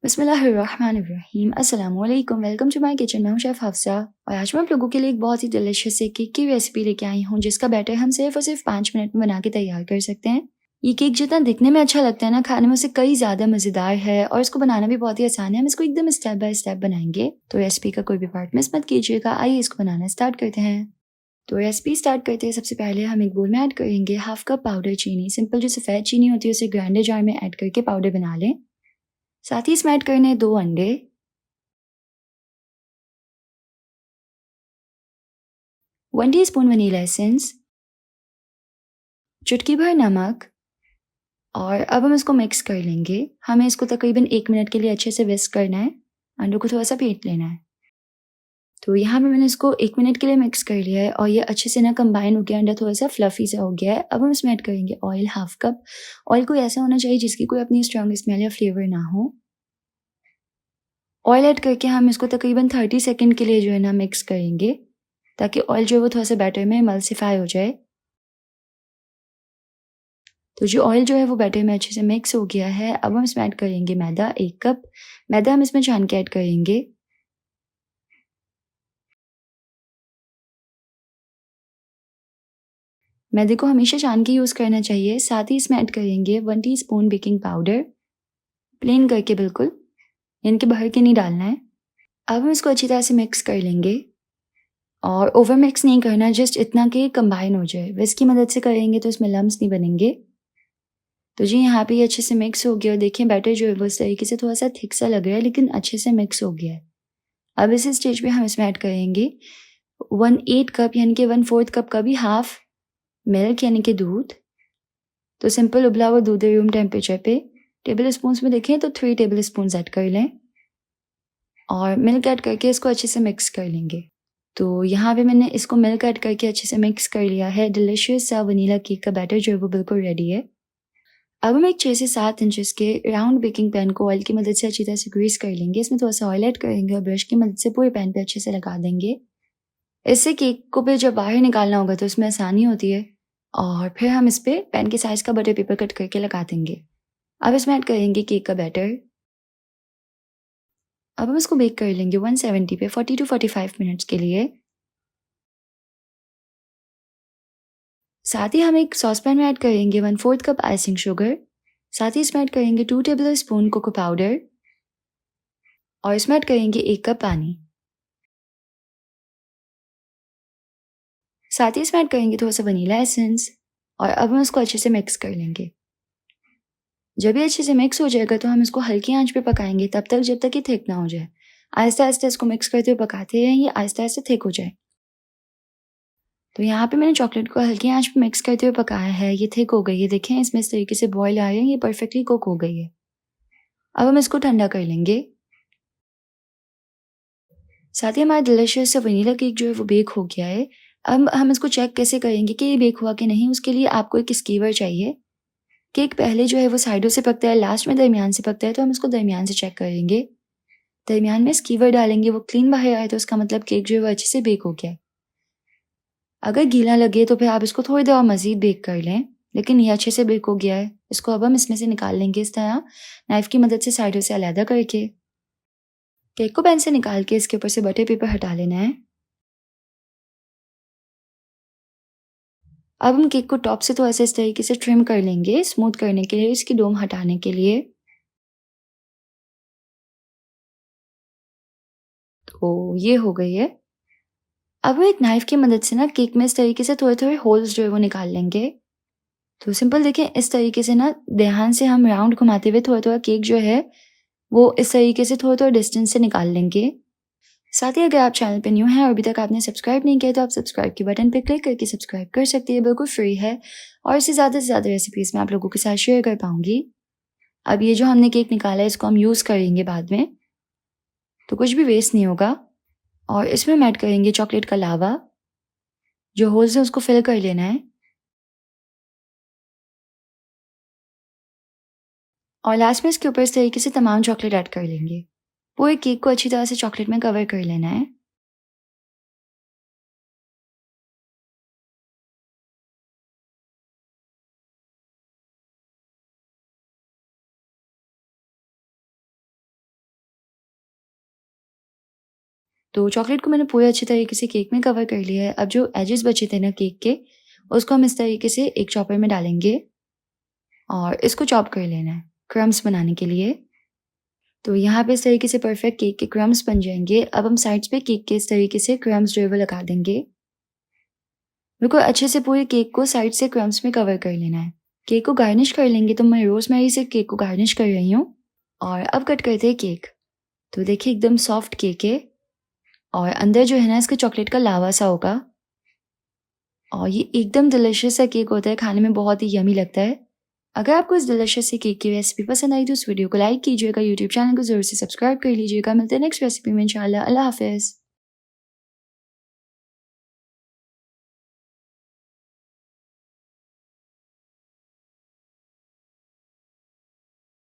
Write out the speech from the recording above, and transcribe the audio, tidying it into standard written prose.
बिस्मिल्लाहिर्रहमानिर्रहीम अस्सलामुअलैकुम। Welcome to my kitchen. मैं हूं शेफ़ हफ्सा और आज मैं आप लोगों के लिए एक बहुत ही डिलीशियस से केक की रेसिपी लेके आई हूं जिसका बैटर हम सिर्फ और सिर्फ 5 मिनट में बना के तैयार कर सकते हैं। ये केक जितना दिखने में अच्छा लगता है ना, खाने में उससे कई ज़्यादा मज़ेदार है और इसको बनाना भी बहुत ही आसान है। हम इसको एकदम स्टेप बाय स्टेप बनाएंगे, तो रेसिपी का कोई भी पार्ट मिस मत कीजिएगा। आइए इसको बनाना स्टार्ट करते हैं। तो रेसिपी स्टार्ट करते हैं। सबसे पहले हम एक बोल में ऐड करेंगे हाफ कप पाउडर चीनी। सिंपल जो सफ़ेद चीनी होती है उसे ग्राइंडर जार में ऐड करके पाउडर बना लें। साथ ही इसमें ऐड करने हैं 2 अंडे, 1 टीस्पून वनीला एसेंस, चुटकी भर नमक और अब हम इसको मिक्स कर लेंगे। हमें इसको तकरीबन 1 मिनट के लिए अच्छे से विस्क करना है। अंडों को थोड़ा-सा फेंट लेना है। तो यहाँ पे मैंने इसको 1 मिनट के लिए मिक्स कर लिया है और ये अच्छे से ना कंबाइन हो गया, अंडा थोड़ा-सा फ्लफी सा हो गया है। अब हम इसमें ऐड करेंगे ऑयल हाफ कप। ऑयल कोई ऐसा होना चाहिए जिसकी कोई अपनी स्ट्रॉन्ग स्मेल या फ्लेवर ना हो। ऑयल ऐड करके हम इसको तकरीबन 30 सेकंड के लिए जो है ना मिक्स करेंगे, ताकि ऑयल जो है वो थोड़ा-सा बैटर में एमल्सिफाई हो जाए। तो जो ऑयल जो है वो बैटर में अच्छे से मिक्स हो गया है। अब हम इसमें ऐड करेंगे मैदा 1 कप। मैदा हम इसमें छान के ऐड करेंगे। मैदे को हमेशा छान के यूज़ करना चाहिए। साथ ही इसमें ऐड करेंगे 1 टीस्पून बेकिंग पाउडर, प्लेन करके बिल्कुल, यानी कि भर के नहीं डालना है। अब हम इसको अच्छी तरह से मिक्स कर लेंगे और ओवर मिक्स नहीं करना, जस्ट इतना कि कंबाइन हो जाए। विस्क की मदद से करेंगे तो इसमें लम्स नहीं बनेंगे। तो जी यहाँ पे ये अच्छे से मिक्स हो गया और देखिए बैटर जो है वो इस तरीके से थोड़ा-सा थिक सा लग रहा है, लेकिन अच्छे से मिक्स हो गया है। अब इस स्टेज पे हम इसमें ऐड करेंगे 1/8 कप यानी कि 1/4 कप का भी हाफ मिल्क यानी कि दूध। तो सिंपल उबला हुआ दूध है रूम टेम्परेचर पे। टेबल स्पून्स में देखें तो 3 टेबल स्पून्स ऐड कर लें और मिल्क ऐड करके इसको अच्छे से मिक्स कर लेंगे। तो यहाँ पे मैंने इसको मिल्क ऐड करके अच्छे से मिक्स कर लिया है। डिलिशियस सा वनीला केक का बैटर जो है वो बिल्कुल रेडी है। अब हम एक 6 से 7 इंचेस के राउंड बेकिंग पैन को ऑयल की मदद से अच्छी तरह से ग्रीस कर लेंगे। इसमें थोड़ा-सा ऑयल ऐड करेंगे और ब्रश की मदद से पूरे पैन पे अच्छे से लगा देंगे। इससे केक को फिर जब बाहर निकालना होगा तो उसमें आसानी होती है। और फिर हम इस पे पैन के साइज़ का बटर पेपर कट करके लगा देंगे। अब इसमें ऐड करेंगे केक का बैटर। अब हम इसको बेक कर लेंगे 170 पे 40 टू 45 मिनट्स के लिए। साथ ही हम एक सॉस पैन में ऐड करेंगे 1/4 कप आइसिंग शुगर। साथ ही इसमें ऐड करेंगे 2 टेबल स्पून कोको पाउडर और इसमें ऐड करेंगे 1 कप पानी। साथ ही इसमें ऐड करेंगे थोड़ा-सा वनीला एसेंस और अब हम इसको अच्छे से मिक्स कर लेंगे। जब ये अच्छे से मिक्स हो जाएगा तो हम इसको हल्की आंच पे पकाएंगे तब तक जब तक ये थिक ना हो जाए। आहिस्ता-आहिस्ता इसको मिक्स करते हुए पकाते रहें, ये आहिस्ता-आहिस्ता थिक हो जाए। तो यहाँ पे मैंने चॉकलेट को हल्की आंच पे मिक्स करते हुए पकाया है। ये थिक हो गई है, देखें इसमें इस तरीके से बॉयल आ रहे हैं, ये परफेक्टली कुक हो गई है। अब हम इसको ठंडा कर लेंगे। साथ ही हमारा डिलिशियस सा वनीला केक जो है वो बेक हो गया है। अब हम इसको चेक कैसे करेंगे कि ये बेक हुआ कि नहीं, उसके लिए आपको एक स्कीवर चाहिए। केक पहले जो है वो साइडों से पकता है, लास्ट में दरमियान से पकता है, तो हम इसको दरमियान से चेक करेंगे। दरमियान में स्कीवर डालेंगे, वो क्लीन बाहर आए तो उसका मतलब केक जो है वो अच्छे से बेक हो गया है। अगर गीला लगे तो फिर आप इसको थोड़ी देर और मज़ीद बेक कर लें, लेकिन ये अच्छे से बेक हो गया है। इसको अब हम इसमें से निकाल लेंगे इस तरह नाइफ़ की मदद से साइडों से अलहदा करके। केक को पैन से निकाल के इसके ऊपर से बटर पेपर हटा लेना है। अब हम केक को टॉप से तो ऐसे इस तरीके से ट्रिम कर लेंगे स्मूथ करने के लिए, इसकी डोम हटाने के लिए। तो ये हो गई है। अब हम एक नाइफ़ की मदद से ना केक में इस तरीके से थोड़े-थोड़े होल्स जो है वो निकाल लेंगे। तो सिंपल देखिए इस तरीके से ना ध्यान से हम राउंड घुमाते हुए थोड़ा-थोड़ा केक जो है वो इस तरीके से थोड़ा-थोड़ा डिस्टेंस से निकाल लेंगे। साथ ही अगर आप चैनल पे न्यू हैं और अभी तक आपने सब्सक्राइब नहीं किया तो आप सब्सक्राइब के बटन पे क्लिक करके सब्सक्राइब कर सकती है, बिल्कुल फ्री है और इससे ज़्यादा से ज़्यादा रेसिपीज़ मैं आप लोगों के साथ शेयर कर पाऊँगी। अब ये जो हमने केक निकाला है इसको हम यूज़ करेंगे बाद में, तो कुछ भी वेस्ट नहीं होगा। और इसमें हम ऐड करेंगे चॉकलेट का लावा, जो होल्स हैं उसको फिल कर लेना है और लास्ट में इसके ऊपर इस तरीके से तमाम चॉकलेट ऐड कर लेंगे। पूरे केक को अच्छी तरह से चॉकलेट में कवर कर लेना है। तो चॉकलेट को मैंने पूरे अच्छे तरीके से केक में कवर कर लिया है। अब जो एजेस बचे थे ना केक के, उसको हम इस तरीके से एक चॉपर में डालेंगे और इसको चॉप कर लेना है क्रम्स बनाने के लिए। तो यहाँ पे इस तरीके से परफेक्ट केक के क्रम्स बन जाएंगे। अब हम साइड्स पे केक के इस तरीके से क्रम्स जो है वो लगा देंगे। बिल्कुल अच्छे से पूरे केक को साइड से क्रम्स में कवर कर लेना है। केक को गार्निश कर लेंगे, तो मैं रोजमेरी से केक को गार्निश कर रही हूँ। और अब कट करते हैं केक। तो देखिए एकदम सॉफ्ट केक है और अंदर जो है ना इसका चॉकलेट का लावा सा होगा और ये एकदम डिलिशियस सा केक होता है, खाने में बहुत ही यमी लगता है। अगर आपको इस डिलिशियस सी केक की रेसिपी पसंद आई तो इस वीडियो को लाइक कीजिएगा, यूट्यूब चैनल को जरूर से सब्सक्राइब कर लीजिएगा। मिलते हैं नेक्स्ट रेसिपी में इंशाल्लाह। अल्लाह हाफिज़।